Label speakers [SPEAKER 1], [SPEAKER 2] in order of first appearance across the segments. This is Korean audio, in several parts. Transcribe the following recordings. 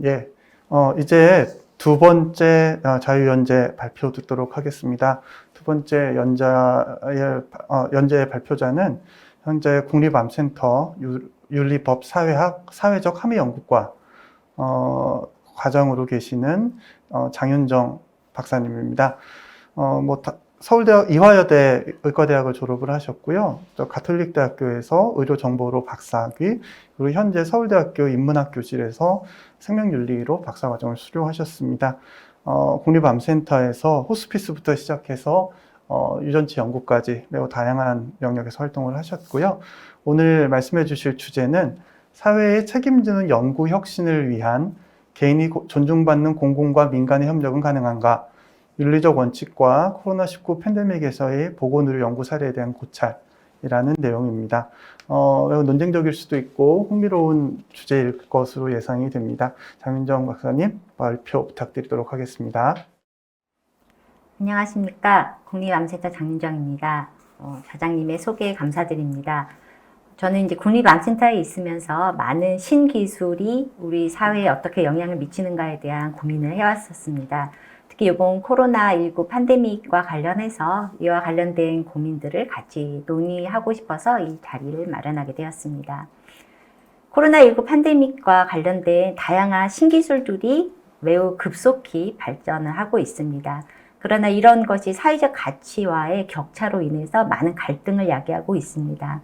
[SPEAKER 1] 예, 이제 두 번째 자유연재 발표 듣도록 하겠습니다. 두 번째 연재 발표자는 현재 국립암센터 윤리법 사회학 사회적 함의연구과 과장으로 계시는 장윤정 박사님입니다. 서울대학 이화여대 의과대학을 졸업을 하셨고요. 또 가톨릭대학교에서 의료정보로 박사학위, 그리고 현재 서울대학교 인문학 교실에서 생명윤리로 박사과정을 수료하셨습니다. 국립암센터에서 호스피스부터 시작해서 유전치 연구까지 매우 다양한 영역에서 활동을 하셨고요. 오늘 말씀해 주실 주제는 사회에 책임지는 연구 혁신을 위한 개인이 존중받는 공공과 민간의 협력은 가능한가? 윤리적 원칙과 코로나19 팬데믹에서의 보건의료 연구 사례에 대한 고찰이라는 내용입니다. 매우 논쟁적일 수도 있고 흥미로운 주제일 것으로 예상이 됩니다. 장윤정 박사님, 발표 부탁드리도록 하겠습니다.
[SPEAKER 2] 안녕하십니까. 국립암센터 장윤정입니다. 사장님의 소개 감사드립니다. 저는 이제 국립암센터에 있으면서 많은 신기술이 우리 사회에 어떻게 영향을 미치는가에 대한 고민을 해왔었습니다. 특히 이번 코로나19 팬데믹과 관련해서 이와 관련된 고민들을 같이 논의하고 싶어서 이 자리를 마련하게 되었습니다. 코로나19 팬데믹과 관련된 다양한 신기술들이 매우 급속히 발전을 하고 있습니다. 그러나 이런 것이 사회적 가치와의 격차로 인해서 많은 갈등을 야기하고 있습니다.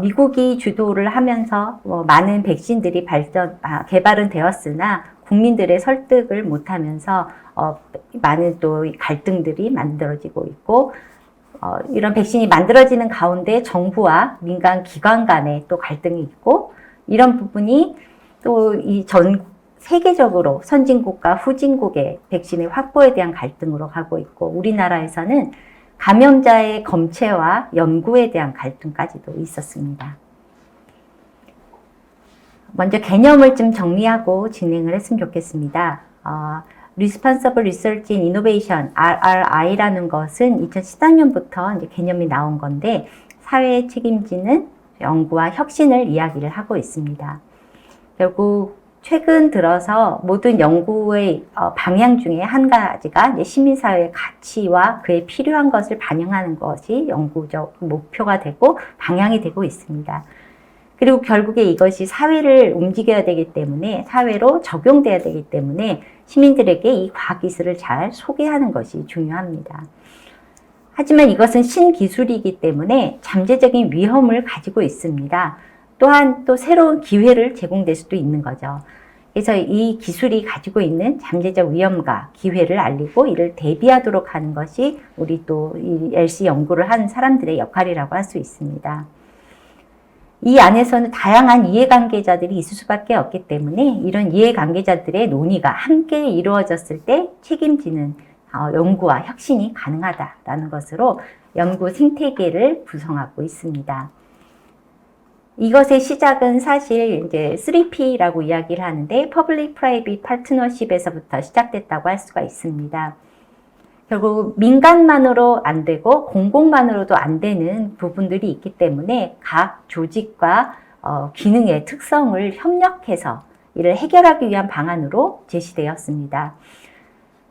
[SPEAKER 2] 미국이 주도를 하면서 많은 백신들이 개발은 되었으나 국민들의 설득을 못하면서 많은 또 갈등들이 만들어지고 있고, 이런 백신이 만들어지는 가운데 정부와 민간 기관 간에 또 갈등이 있고, 이런 부분이 또 이 세계적으로 선진국과 후진국의 백신의 확보에 대한 갈등으로 가고 있고, 우리나라에서는 감염자의 검체와 연구에 대한 갈등까지도 있었습니다. 먼저 개념을 좀 정리하고 진행을 했으면 좋겠습니다. Responsible Research in Innovation, RRI라는 것은 2013년부터 이제 개념이 나온 건데, 사회에 책임지는 연구와 혁신을 이야기를 하고 있습니다. 결국 최근 들어서 모든 연구의 방향 중에 한 가지가 이제 시민사회의 가치와 그에 필요한 것을 반영하는 것이 연구적 목표가 되고 방향이 되고 있습니다. 그리고 결국에 이것이 사회를 움직여야 되기 때문에, 사회로 적용돼야 되기 때문에 시민들에게 이 과학기술을 잘 소개하는 것이 중요합니다. 하지만 이것은 신기술이기 때문에 잠재적인 위험을 가지고 있습니다. 또한 또 새로운 기회를 제공될 수도 있는 거죠. 그래서 이 기술이 가지고 있는 잠재적 위험과 기회를 알리고 이를 대비하도록 하는 것이 우리 또 이 LC 연구를 하는 사람들의 역할이라고 할 수 있습니다. 이 안에서는 다양한 이해관계자들이 있을 수밖에 없기 때문에 이런 이해관계자들의 논의가 함께 이루어졌을 때 책임지는 연구와 혁신이 가능하다라는 것으로 연구 생태계를 구성하고 있습니다. 이것의 시작은 사실 이제 3P라고 이야기를 하는데 Public Private Partnership에서부터 시작됐다고 할 수가 있습니다. 결국 민간만으로 안 되고 공공만으로도 안 되는 부분들이 있기 때문에 각 조직과 기능의 특성을 협력해서 이를 해결하기 위한 방안으로 제시되었습니다.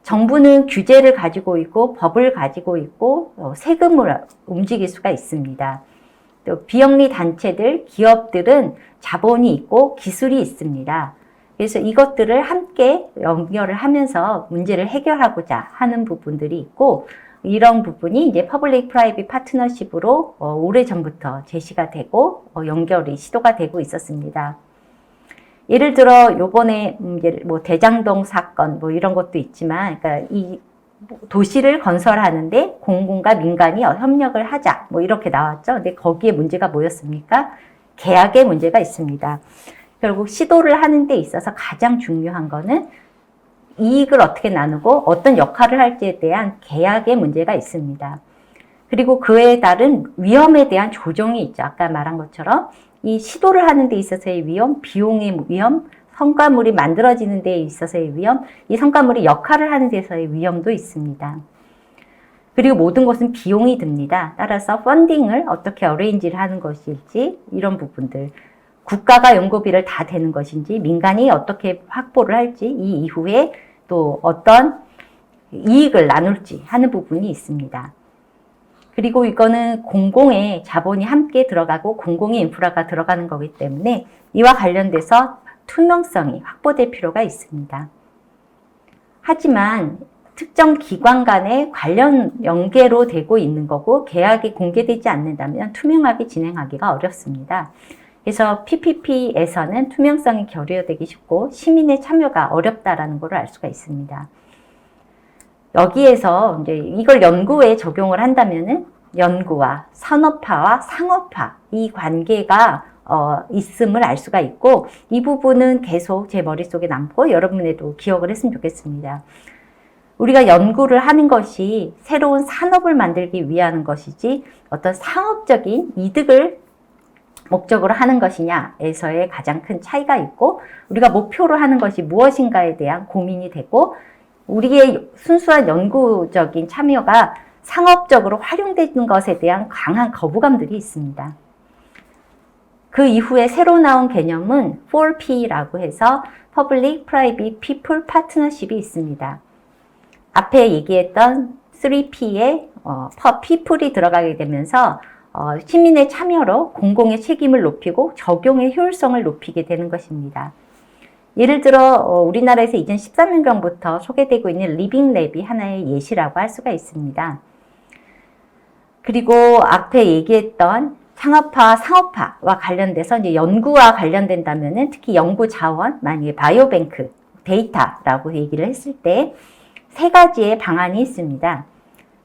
[SPEAKER 2] 정부는 규제를 가지고 있고 법을 가지고 있고 세금을 움직일 수가 있습니다. 또 비영리 단체들, 기업들은 자본이 있고 기술이 있습니다. 그래서 이것들을 함께 연결을 하면서 문제를 해결하고자 하는 부분들이 있고, 이런 부분이 이제 퍼블릭 프라이빗 파트너십으로 오래전부터 제시가 되고 연결이 시도가 되고 있었습니다. 예를 들어 요번에 대장동 사건 이런 것도 있지만, 그러니까 이 도시를 건설하는데 공공과 민간이 협력을 하자 이렇게 나왔죠. 근데 거기에 문제가 뭐였습니까? 계약의 문제가 있습니다. 결국 시도를 하는 데 있어서 가장 중요한 거는 이익을 어떻게 나누고 어떤 역할을 할지에 대한 계약의 문제가 있습니다. 그리고 그에 따른 위험에 대한 조정이 있죠. 아까 말한 것처럼 이 시도를 하는 데 있어서의 위험, 비용의 위험, 성과물이 만들어지는 데 있어서의 위험, 이 성과물이 역할을 하는 데서의 위험도 있습니다. 그리고 모든 것은 비용이 듭니다. 따라서 펀딩을 어떻게 어레인지를 하는 것일지 이런 부분들. 국가가 연구비를 다 대는 것인지 민간이 어떻게 확보를 할지 이 이후에 또 어떤 이익을 나눌지 하는 부분이 있습니다. 그리고 이거는 공공의 자본이 함께 들어가고 공공의 인프라가 들어가는 거기 때문에 이와 관련돼서 투명성이 확보될 필요가 있습니다. 하지만 특정 기관 간의 관련 연계로 되고 있는 거고 계약이 공개되지 않는다면 투명하게 진행하기가 어렵습니다. 그래서 PPP에서는 투명성이 결여되기 쉽고 시민의 참여가 어렵다라는 것을 알 수가 있습니다. 여기에서 이제 이걸 연구에 적용을 한다면은 연구와 산업화와 상업화 이 관계가 있음을 알 수가 있고 이 부분은 계속 제 머릿속에 남고 여러분에도 기억을 했으면 좋겠습니다. 우리가 연구를 하는 것이 새로운 산업을 만들기 위한 것이지 어떤 상업적인 이득을 목적으로 하는 것이냐에서의 가장 큰 차이가 있고 우리가 목표로 하는 것이 무엇인가에 대한 고민이 되고 우리의 순수한 연구적인 참여가 상업적으로 활용되는 것에 대한 강한 거부감들이 있습니다. 그 이후에 새로 나온 개념은 4P라고 해서 Public, Private, People Partnership이 있습니다. 앞에 얘기했던 3P에 People이 들어가게 되면서 시민의 참여로 공공의 책임을 높이고 적용의 효율성을 높이게 되는 것입니다. 예를 들어 우리나라에서 2013년경부터 소개되고 있는 리빙랩이 하나의 예시라고 할 수가 있습니다. 그리고 앞에 얘기했던 상업화, 상업화와 관련돼서 이제 연구와 관련된다면은 특히 연구 자원, 만약에 바이오뱅크, 데이터라고 얘기를 했을 때 세 가지의 방안이 있습니다.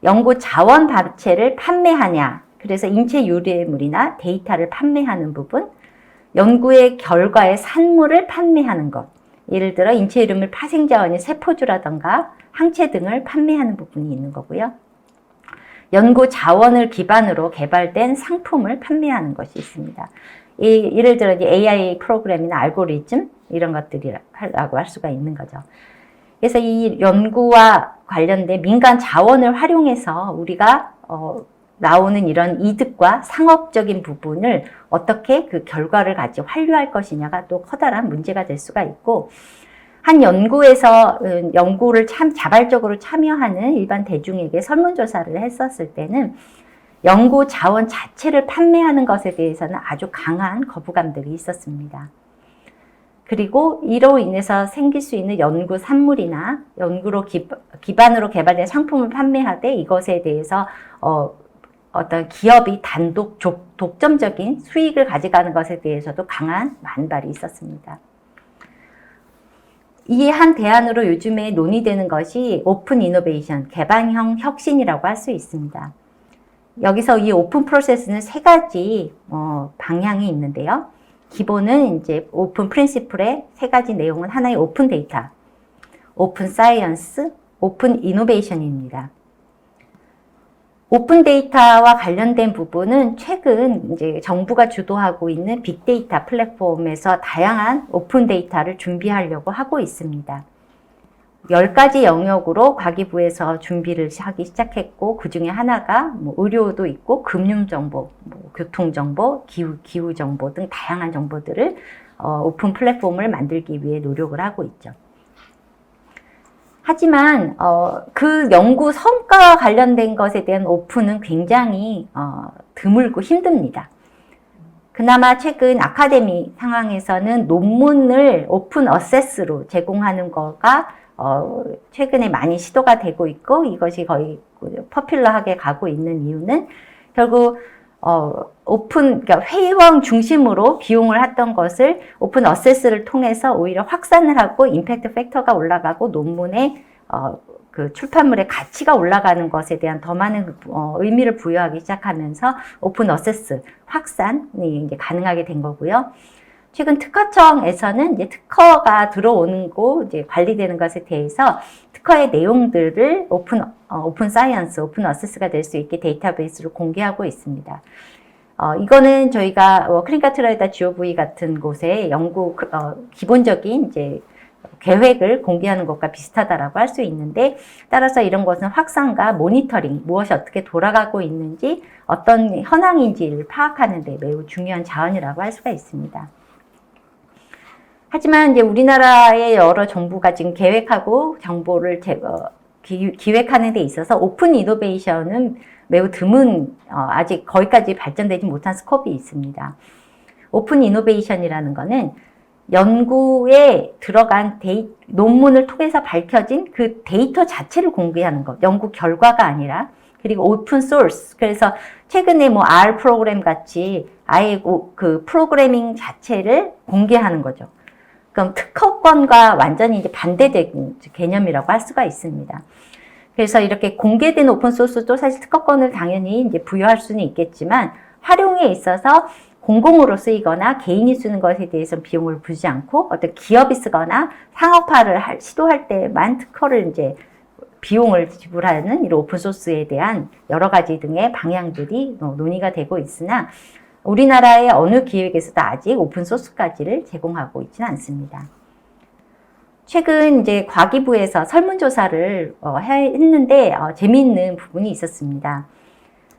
[SPEAKER 2] 연구 자원 자체를 판매하냐, 그래서 인체 유래물이나 데이터를 판매하는 부분, 연구의 결과의 산물을 판매하는 것, 예를 들어 인체 유래물 파생 자원인 세포주라던가 항체 등을 판매하는 부분이 있는 거고요. 연구 자원을 기반으로 개발된 상품을 판매하는 것이 있습니다. 예를 들어 이제 AI 프로그램이나 알고리즘 이런 것들이라고 할 수가 있는 거죠. 그래서 이 연구와 관련된 민간 자원을 활용해서 우리가 나오는 이런 이득과 상업적인 부분을 어떻게 그 결과를 가지고 환류할 것이냐가 또 커다란 문제가 될 수가 있고 한 연구에서 연구를 자발적으로 참여하는 일반 대중에게 설문조사를 했었을 때는 연구 자원 자체를 판매하는 것에 대해서는 아주 강한 거부감들이 있었습니다. 그리고 이로 인해서 생길 수 있는 연구 산물이나 연구로 기반으로 개발된 상품을 판매하되 이것에 대해서 어떤 기업이 단독 독점적인 수익을 가져가는 것에 대해서도 강한 반발이 있었습니다. 이에 한 대안으로 요즘에 논의되는 것이 오픈 이노베이션, 개방형 혁신이라고 할 수 있습니다. 여기서 이 오픈 프로세스는 세 가지 방향이 있는데요. 기본은 이제 오픈 프린시플의 세 가지 내용은 하나의 오픈 데이터, 오픈 사이언스, 오픈 이노베이션입니다. 오픈 데이터와 관련된 부분은 최근 이제 정부가 주도하고 있는 빅데이터 플랫폼에서 다양한 오픈 데이터를 준비하려고 하고 있습니다. 10가지 영역으로 과기부에서 준비를 하기 시작했고 그 중에 하나가 의료도 있고 금융정보, 교통정보, 기후정보 등 다양한 정보들을 오픈 플랫폼을 만들기 위해 노력을 하고 있죠. 하지만 그 연구 성과와 관련된 것에 대한 오픈은 굉장히 드물고 힘듭니다. 그나마 최근 아카데미 상황에서는 논문을 오픈 어세스로 제공하는 거가 최근에 많이 시도가 되고 있고 이것이 거의 퍼퓰러하게 가고 있는 이유는 결국 그러니까 회의원 중심으로 비용을 했던 것을 오픈 어세스를 통해서 오히려 확산을 하고 임팩트 팩터가 올라가고 논문의 그 출판물의 가치가 올라가는 것에 대한 더 많은 의미를 부여하기 시작하면서 오픈 어세스 확산이 이제 가능하게 된 거고요. 최근 특허청에서는 이제 특허가 들어오는 거 이제 관리되는 것에 대해서 특허의 내용들을 오픈 사이언스, 오픈 어세스가 될 수 있게 데이터베이스로 공개하고 있습니다. 이거는 저희가 클리니컬 트라이얼 GOV 같은 곳에 연구 기본적인 이제 계획을 공개하는 것과 비슷하다라고 할 수 있는데 따라서 이런 것은 확산과 모니터링, 무엇이 어떻게 돌아가고 있는지 어떤 현황인지를 파악하는 데 매우 중요한 자원이라고 할 수가 있습니다. 하지만 이제 우리나라의 여러 정부가 지금 계획하고 정보를 기획하는 데 있어서 오픈 이노베이션은 매우 드문, 아직 거기까지 발전되지 못한 스코프이 있습니다. 오픈 이노베이션이라는 거는 연구에 들어간 논문을 통해서 밝혀진 그 데이터 자체를 공개하는 것, 연구 결과가 아니라, 그리고 오픈 소스. 그래서 최근에 뭐 R 프로그램 같이 아예 그 프로그래밍 자체를 공개하는 거죠. 그럼 특허권과 완전히 이제 반대된 개념이라고 할 수가 있습니다. 그래서 이렇게 공개된 오픈 소스도 사실 특허권을 당연히 이제 부여할 수는 있겠지만 활용에 있어서 공공으로 쓰이거나 개인이 쓰는 것에 대해서는 비용을 부지 않고 어떤 기업이 쓰거나 상업화를 시도할 때만 특허를 이제 비용을 지불하는 이런 오픈소스에 대한 여러 가지 등의 방향들이 논의가 되고 있으나 우리나라의 어느 기획에서도 아직 오픈소스까지를 제공하고 있지는 않습니다. 최근 이제 과기부에서 설문조사를 했는데 재미있는 부분이 있었습니다.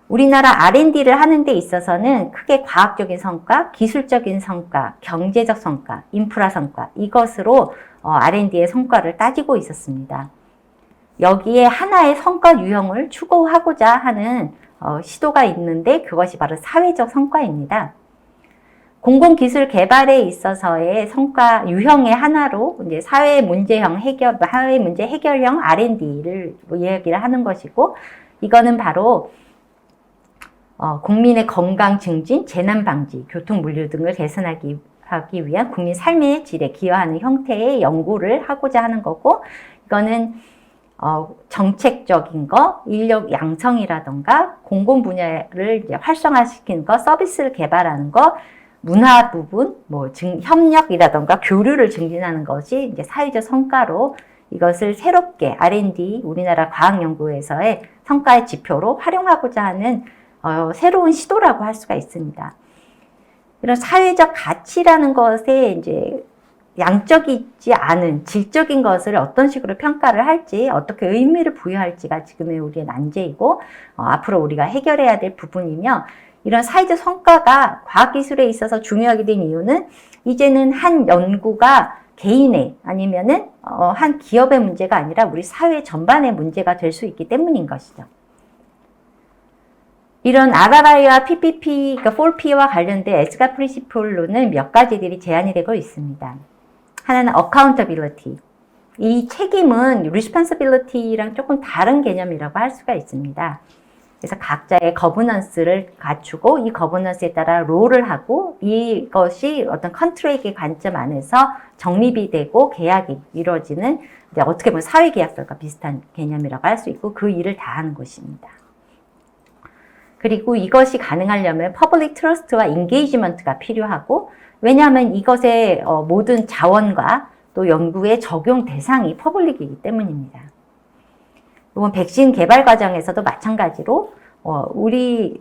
[SPEAKER 2] 우리나라 R&D를 하는 데 있어서는 크게 과학적인 성과, 기술적인 성과, 경제적 성과, 인프라 성과 이것으로 R&D의 성과를 따지고 있었습니다. 여기에 하나의 성과 유형을 추구하고자 하는 시도가 있는데 그것이 바로 사회적 성과입니다. 공공기술 개발에 있어서의 성과 유형의 하나로 이제 사회 문제 해결형 R&D를 이야기를 하는 것이고, 이거는 바로 국민의 건강 증진, 재난 방지, 교통 물류 등을 개선하기 위한 국민 삶의 질에 기여하는 형태의 연구를 하고자 하는 거고, 이거는 정책적인 거, 인력 양성이라던가 공공 분야를 이제 활성화시키는 거, 서비스를 개발하는 거, 문화 부분, 협력이라던가 교류를 증진하는 것이 이제 사회적 성과로 이것을 새롭게 R&D, 우리나라 과학연구에서의 성과의 지표로 활용하고자 하는 새로운 시도라고 할 수가 있습니다. 이런 사회적 가치라는 것에 이제 양적이지 않은 질적인 것을 어떤 식으로 평가를 할지, 어떻게 의미를 부여할지가 지금의 우리의 난제이고, 앞으로 우리가 해결해야 될 부분이며, 이런 사회적 성과가 과학기술에 있어서 중요하게 된 이유는 이제는 한 연구가 개인의 아니면은 한 기업의 문제가 아니라 우리 사회 전반의 문제가 될 수 있기 때문인 것이죠. 이런 RRI와 PPP, 그러니까 4P와 관련된 에스가 프린시플로는 몇 가지들이 제안이 되고 있습니다. 하나는 accountability. 이 책임은 responsibility랑 조금 다른 개념이라고 할 수가 있습니다. 그래서 각자의 거버넌스를 갖추고 이 거버넌스에 따라 롤을 하고 이것이 어떤 컨트랙의 관점 안에서 정립이 되고 계약이 이루어지는 이제 어떻게 보면 사회계약서과 비슷한 개념이라고 할 수 있고 그 일을 다 하는 곳입니다. 그리고 이것이 가능하려면 퍼블릭 트러스트와 인게이지먼트가 필요하고 왜냐하면 이것의 모든 자원과 또 연구의 적용 대상이 퍼블릭이기 때문입니다. 이번 백신 개발 과정에서도 마찬가지로 우리의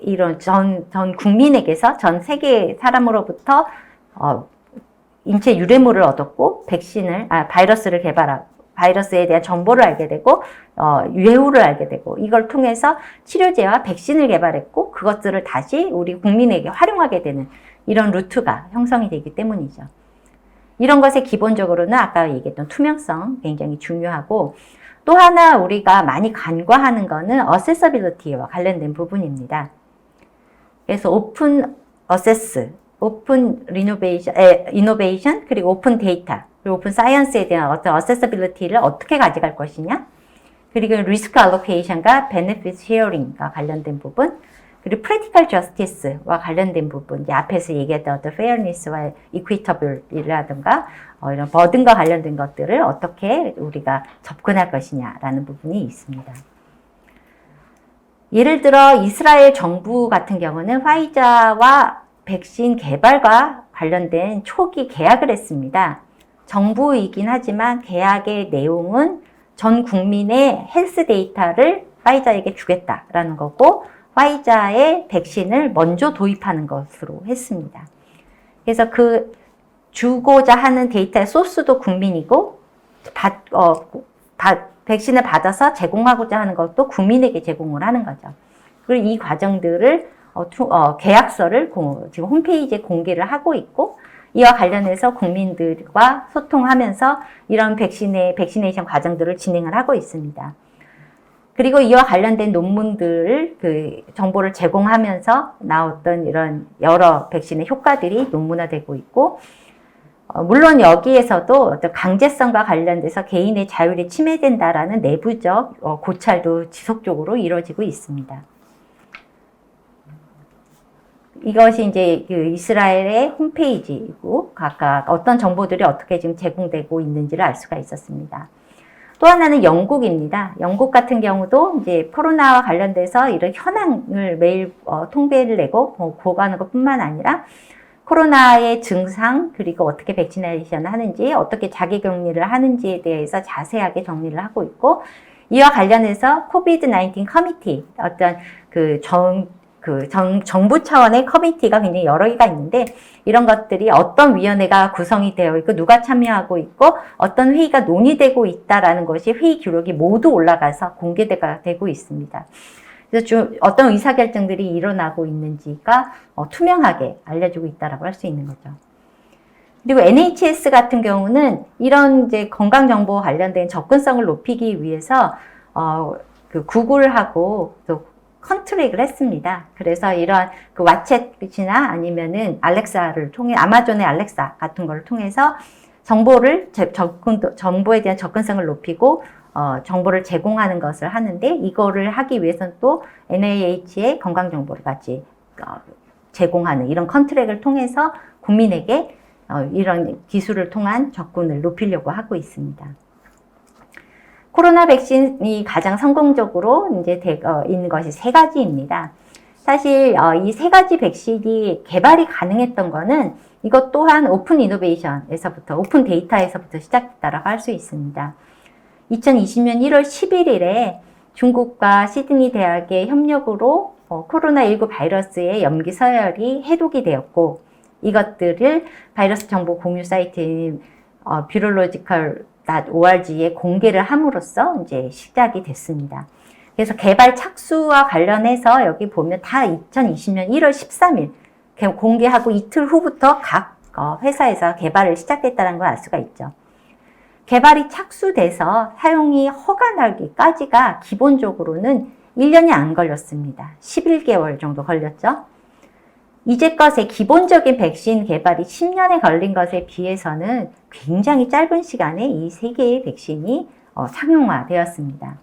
[SPEAKER 2] 이런 전 국민에게서 전 세계 사람으로부터 인체 유래물을 얻었고 바이러스를 개발하고 바이러스에 대한 정보를 알게 되고 유해물을 알게 되고 이걸 통해서 치료제와 백신을 개발했고 그것들을 다시 우리 국민에게 활용하게 되는 이런 루트가 형성이 되기 때문이죠. 이런 것에 기본적으로는 아까 얘기했던 투명성 굉장히 중요하고 또 하나 우리가 많이 간과하는 거는 accessibility와 관련된 부분입니다. 그래서 오픈 어세스, 오픈 이노베이션, 그리고 오픈 데이터, 그리고 오픈 사이언스에 대한 어떤 accessibility를 어떻게 가져갈 것이냐, 그리고 리스크 알로케이션과 베네핏 쉐어링과 관련된 부분, 그리고 practical justice와 관련된 부분, 이제 앞에서 얘기했던 어떤 fairness와 equitable이라든가 이런 버든과 관련된 것들을 어떻게 우리가 접근할 것이냐라는 부분이 있습니다. 예를 들어 이스라엘 정부 같은 경우는 화이자와 백신 개발과 관련된 초기 계약을 했습니다. 정부이긴 하지만 계약의 내용은 전 국민의 헬스 데이터를 화이자에게 주겠다라는 거고 화이자의 백신을 먼저 도입하는 것으로 했습니다. 그래서 그 주고자 하는 데이터의 소스도 국민이고 백신을 받아서 제공하고자 하는 것도 국민에게 제공을 하는 거죠. 그리고 이 과정들을 계약서를 지금 홈페이지에 공개를 하고 있고 이와 관련해서 국민들과 소통하면서 이런 백시네이션 과정들을 진행을 하고 있습니다. 그리고 이와 관련된 논문들, 정보를 제공하면서 나왔던 이런 여러 백신의 효과들이 논문화되고 있고, 물론 여기에서도 어떤 강제성과 관련돼서 개인의 자율이 침해된다라는 내부적 고찰도 지속적으로 이루어지고 있습니다. 이것이 이제 이스라엘의 홈페이지이고 각각 어떤 정보들이 어떻게 지금 제공되고 있는지를 알 수가 있었습니다. 또 하나는 영국입니다. 영국 같은 경우도 이제 코로나와 관련돼서 이런 현황을 매일 통계를 내고 보고하는 것뿐만 아니라 코로나의 증상 그리고 어떻게 백시네이션을 하는지 어떻게 자기격리를 하는지에 대해서 자세하게 정리를 하고 있고 이와 관련해서 코비드-19 커미티 어떤 정부 차원의 커미티가 굉장히 여러 개가 있는데 이런 것들이 어떤 위원회가 구성이 되어 있고 누가 참여하고 있고 어떤 회의가 논의되고 있다라는 것이 회의 기록이 모두 올라가서 공개가 되고 있습니다. 그래서 어떤 의사결정들이 일어나고 있는지가 투명하게 알려지고 있다라고 할 수 있는 거죠. 그리고 NHS 같은 경우는 이런 이제 건강정보 관련된 접근성을 높이기 위해서 구글하고 또 컨트랙을 했습니다. 그래서 이런 왓챗이나 아니면은 알렉사를 통해 아마존의 알렉사 같은 걸 통해서 정보에 대한 접근성을 높이고 정보를 제공하는 것을 하는데 이거를 하기 위해서는 또 NIH의 건강정보를 같이 제공하는 이런 컨트랙을 통해서 국민에게 이런 기술을 통한 접근을 높이려고 하고 있습니다. 코로나 백신이 가장 성공적으로 이제 있는 것이 세 가지입니다. 사실 이 세 가지 백신이 개발이 가능했던 거는 이것 또한 오픈 이노베이션에서부터 오픈 데이터에서부터 시작됐다고 할 수 있습니다. 2020년 1월 11일에 중국과 시드니 대학의 협력으로 코로나19 바이러스의 염기 서열이 해독이 되었고 이것들을 바이러스 정보 공유 사이트인 virological.org에 공개를 함으로써 이제 시작이 됐습니다. 그래서 개발 착수와 관련해서 여기 보면 다 2020년 1월 13일 공개하고 이틀 후부터 각 회사에서 개발을 시작했다는 걸 알 수가 있죠. 개발이 착수돼서 사용이 허가나기까지가 기본적으로는 1년이 안 걸렸습니다. 11개월 정도 걸렸죠. 이제껏의 기본적인 백신 개발이 10년에 걸린 것에 비해서는 굉장히 짧은 시간에 이 세 개의 백신이 상용화되었습니다.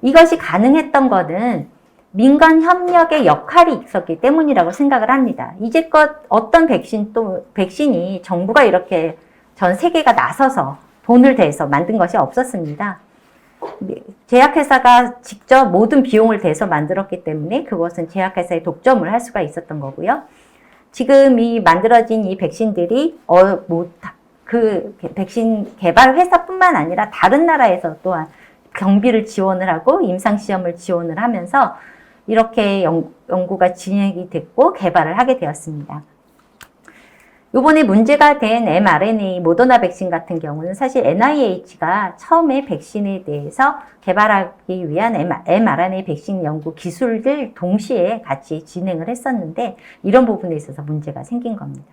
[SPEAKER 2] 이것이 가능했던 것은 민간 협력의 역할이 있었기 때문이라고 생각을 합니다. 이제껏 어떤 백신이 정부가 이렇게 전 세계가 나서서 돈을 대서 만든 것이 없었습니다. 제약회사가 직접 모든 비용을 대서 만들었기 때문에 그것은 제약회사의 독점을 할 수가 있었던 거고요. 지금 이 만들어진 이 백신들이 그 백신 개발 회사뿐만 아니라 다른 나라에서 또한 경비를 지원을 하고 임상시험을 지원을 하면서 이렇게 연구가 진행이 됐고 개발을 하게 되었습니다. 이번에 문제가 된 mRNA 모더나 백신 같은 경우는 사실 NIH가 처음에 백신에 대해서 개발하기 위한 mRNA 백신 연구 기술들 동시에 같이 진행을 했었는데 이런 부분에 있어서 문제가 생긴 겁니다.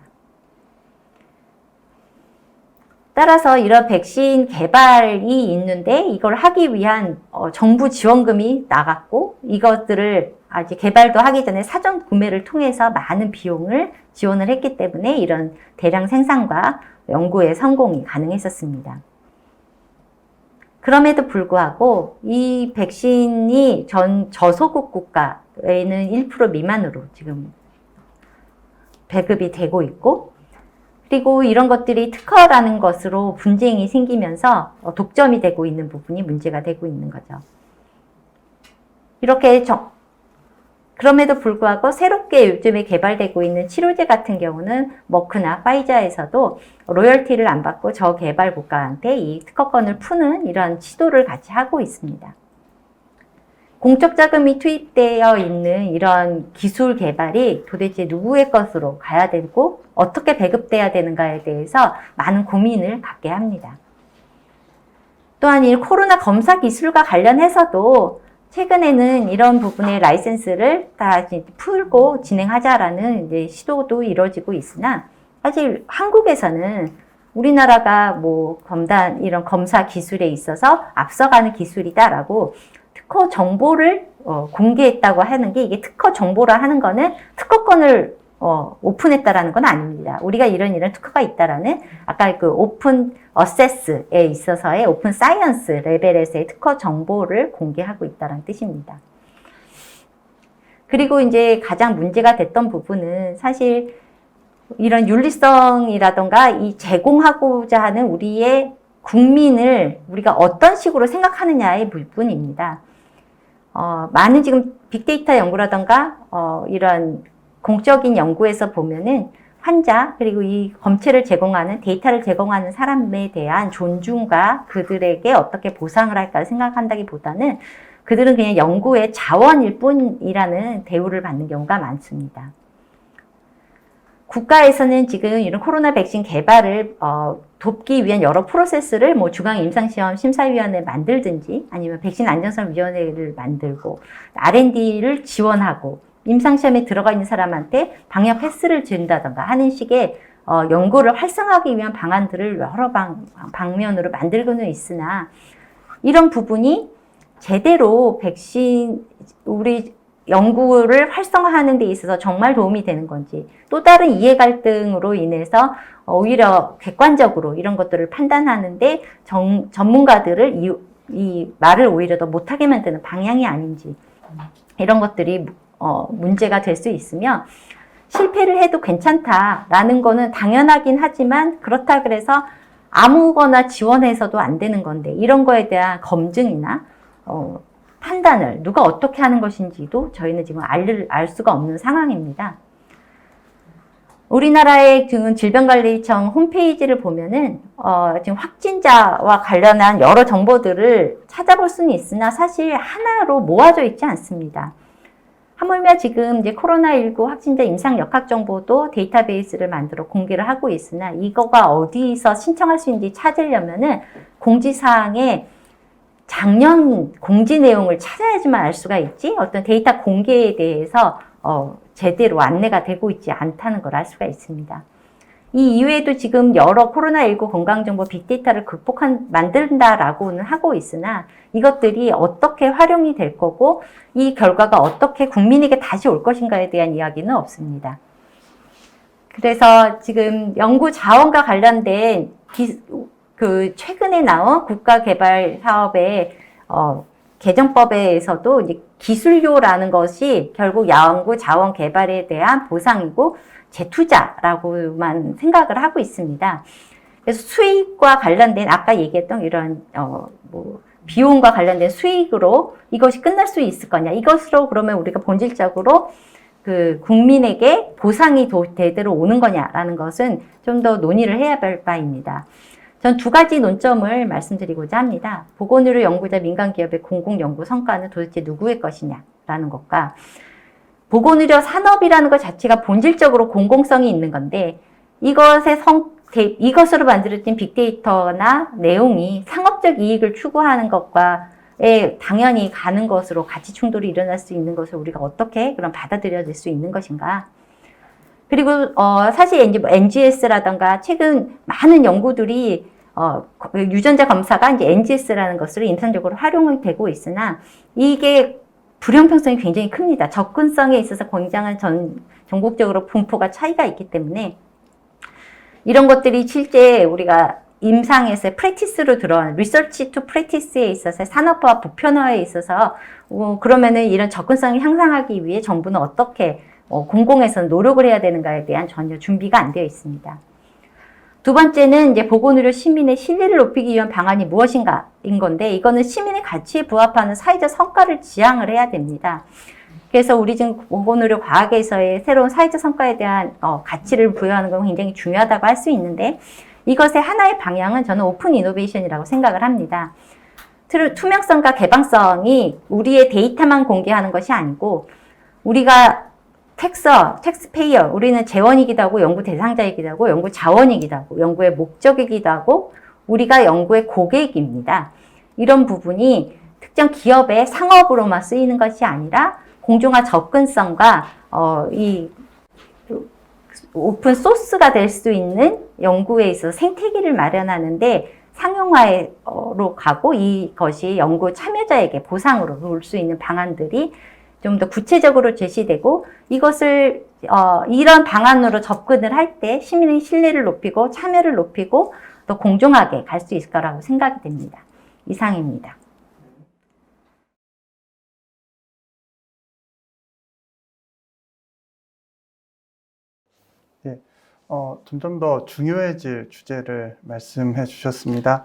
[SPEAKER 2] 따라서 이런 백신 개발이 있는데 이걸 하기 위한 정부 지원금이 나갔고 이것들을 아직 개발도 하기 전에 사전 구매를 통해서 많은 비용을 지원을 했기 때문에 이런 대량 생산과 연구의 성공이 가능했었습니다. 그럼에도 불구하고 이 백신이 전 저소득 국가에는 1% 미만으로 지금 배급이 되고 있고 그리고 이런 것들이 특허라는 것으로 분쟁이 생기면서 독점이 되고 있는 부분이 문제가 되고 있는 거죠. 이렇게 그럼에도 불구하고 새롭게 요즘에 개발되고 있는 치료제 같은 경우는 머크나 파이자에서도 로열티를 안 받고 저개발 국가한테 이 특허권을 푸는 이런 시도를 같이 하고 있습니다. 공적 자금이 투입되어 있는 이런 기술 개발이 도대체 누구의 것으로 가야 되고 어떻게 배급돼야 되는가에 대해서 많은 고민을 갖게 합니다. 또한 이 코로나 검사 기술과 관련해서도 최근에는 이런 부분의 라이센스를 다 풀고 진행하자라는 이제 시도도 이루어지고 있으나 사실 한국에서는 우리나라가 뭐 검단 이런 검사 기술에 있어서 앞서가는 기술이다라고 특허 정보를 공개했다고 하는 게, 이게 특허 정보라 하는 거는 특허권을 오픈했다라는 건 아닙니다. 우리가 이런 특허가 있다라는, 아까 그 오픈 어세스에 있어서의 오픈 사이언스 레벨에서의 특허 정보를 공개하고 있다는 뜻입니다. 그리고 이제 가장 문제가 됐던 부분은 사실 이런 윤리성이라던가 이 제공하고자 하는 우리의 국민을 우리가 어떤 식으로 생각하느냐의 부분입니다. 많은 지금 빅데이터 연구라던가 이런 공적인 연구에서 보면은 환자, 그리고 이 검체를 제공하는, 데이터를 제공하는 사람에 대한 존중과 그들에게 어떻게 보상을 할까 생각한다기보다는 그들은 그냥 연구의 자원일 뿐이라는 대우를 받는 경우가 많습니다. 국가에서는 지금 이런 코로나 백신 개발을 돕기 위한 여러 프로세스를 뭐 중앙임상시험 심사위원회 만들든지, 아니면 백신 안전성위원회를 만들고 R&D를 지원하고 임상시험에 들어가 있는 사람한테 방역 패스를 준다던가 하는 식의 연구를 활성화하기 위한 방안들을 여러 방면으로 만들고는 있으나, 이런 부분이 제대로 백신 우리 연구를 활성화하는 데 있어서 정말 도움이 되는 건지, 또 다른 이해 갈등으로 인해서 오히려 객관적으로 이런 것들을 판단하는데 전문가들을 이 말을 오히려 더 못하게 만드는 방향이 아닌지, 이런 것들이 문제가 될 수 있으며, 실패를 해도 괜찮다라는 거는 당연하긴 하지만, 그렇다 그래서 아무거나 지원해서도 안 되는 건데, 이런 거에 대한 검증이나 판단을 누가 어떻게 하는 것인지도 저희는 지금 알 수가 없는 상황입니다. 우리나라의 지금 질병관리청 홈페이지를 보면은 지금 확진자와 관련한 여러 정보들을 찾아볼 수는 있으나 사실 하나로 모아져 있지 않습니다. 하물며 지금 이제 코로나19 확진자 임상 역학 정보도 데이터베이스를 만들어 공개를 하고 있으나, 이거가 어디서 신청할 수 있는지 찾으려면은 공지사항에 작년 공지 내용을 찾아야지만 알 수가 있지, 어떤 데이터 공개에 대해서 제대로 안내가 되고 있지 않다는 걸 알 수가 있습니다. 이 이외에도 지금 여러 코로나19 건강정보 빅데이터를 만든다라고는 하고 있으나, 이것들이 어떻게 활용이 될 거고 이 결과가 어떻게 국민에게 다시 올 것인가에 대한 이야기는 없습니다. 그래서 지금 연구 자원과 관련된 최근에 나온 국가개발사업의 개정법에서도 이제 기술료라는 것이 결국 연구 자원 개발에 대한 보상이고 재투자라고만 생각을 하고 있습니다. 그래서 수익과 관련된, 아까 얘기했던 이런 비용과 관련된 수익으로 이것이 끝날 수 있을 거냐, 이것으로 그러면 우리가 본질적으로 그 국민에게 보상이 제대로 오는 거냐라는 것은 좀 더 논의를 해야 할 바입니다. 전 두 가지 논점을 말씀드리고자 합니다. 보건의료 연구자 민간기업의 공공연구 성과는 도대체 누구의 것이냐라는 것과, 보건의료 산업이라는 것 자체가 본질적으로 공공성이 있는 건데, 이것으로 만들어진 빅데이터나 내용이 상업적 이익을 추구하는 것과에 당연히 가는 것으로 가치 충돌이 일어날 수 있는 것을 우리가 어떻게 그럼 받아들여질 수 있는 것인가. 그리고 사실 NGS라던가 최근 많은 연구들이 유전자 검사가 이제 NGS라는 것으로 임상적으로 활용이 되고 있으나, 이게 불형평성이 굉장히 큽니다. 접근성에 있어서 굉장한 전국적으로 분포가 차이가 있기 때문에, 이런 것들이 실제 우리가 임상에서 프랙티스로 들어온 리서치 투 프랙티스에 있어서 산업화 보편화에 있어서 그러면은 이런 접근성을 향상하기 위해 정부는 어떻게 공공에서는 노력을 해야 되는가에 대한 전혀 준비가 안 되어 있습니다. 두 번째는 이제 보건의료 시민의 신뢰를 높이기 위한 방안이 무엇인가인 건데, 이거는 시민의 가치에 부합하는 사회적 성과를 지향을 해야 됩니다. 그래서 우리 지금 보건의료 과학에서의 새로운 사회적 성과에 대한 가치를 부여하는 건 굉장히 중요하다고 할 수 있는데, 이것의 하나의 방향은 저는 오픈 이노베이션이라고 생각을 합니다. 투명성과 개방성이 우리의 데이터만 공개하는 것이 아니고, 우리가 텍스페이어, 우리는 재원이기도 하고 연구 대상자이기도 하고 연구 자원이기도 하고 연구의 목적이기도 하고 우리가 연구의 고객입니다. 이런 부분이 특정 기업의 상업으로만 쓰이는 것이 아니라 공정한 접근성과 오픈 소스가 될 수 있는 연구에 있어서 생태계를 마련하는데 상용화로 가고 이것이 연구 참여자에게 보상으로 올 수 있는 방안들이 좀 더 구체적으로 제시되고 이것을 이런 방안으로 접근을 할 때 시민의 신뢰를 높이고 참여를 높이고 또 공정하게 갈 수 있을 거라고 생각이 됩니다. 이상입니다.
[SPEAKER 1] 점점 더 중요해질 주제를 말씀해 주셨습니다.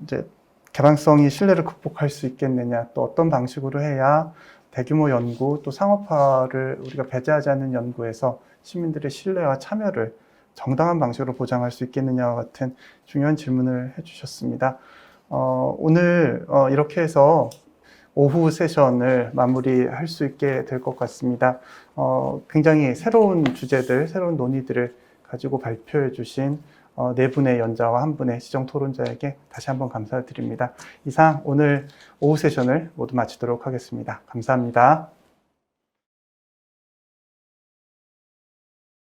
[SPEAKER 1] 이제 개방성이 신뢰를 극복할 수 있겠느냐, 또 어떤 방식으로 해야 대규모 연구, 또 상업화를 우리가 배제하지 않는 연구에서 시민들의 신뢰와 참여를 정당한 방식으로 보장할 수 있겠느냐와 같은 중요한 질문을 해주셨습니다. 오늘 이렇게 해서 오후 세션을 마무리할 수 있게 될 것 같습니다. 굉장히 새로운 주제들, 새로운 논의들을 가지고 발표해 주신 네 분의 연자와 한 분의 시정 토론자에게 다시 한번 감사드립니다. 이상 오늘 오후 세션을 모두 마치도록 하겠습니다. 감사합니다.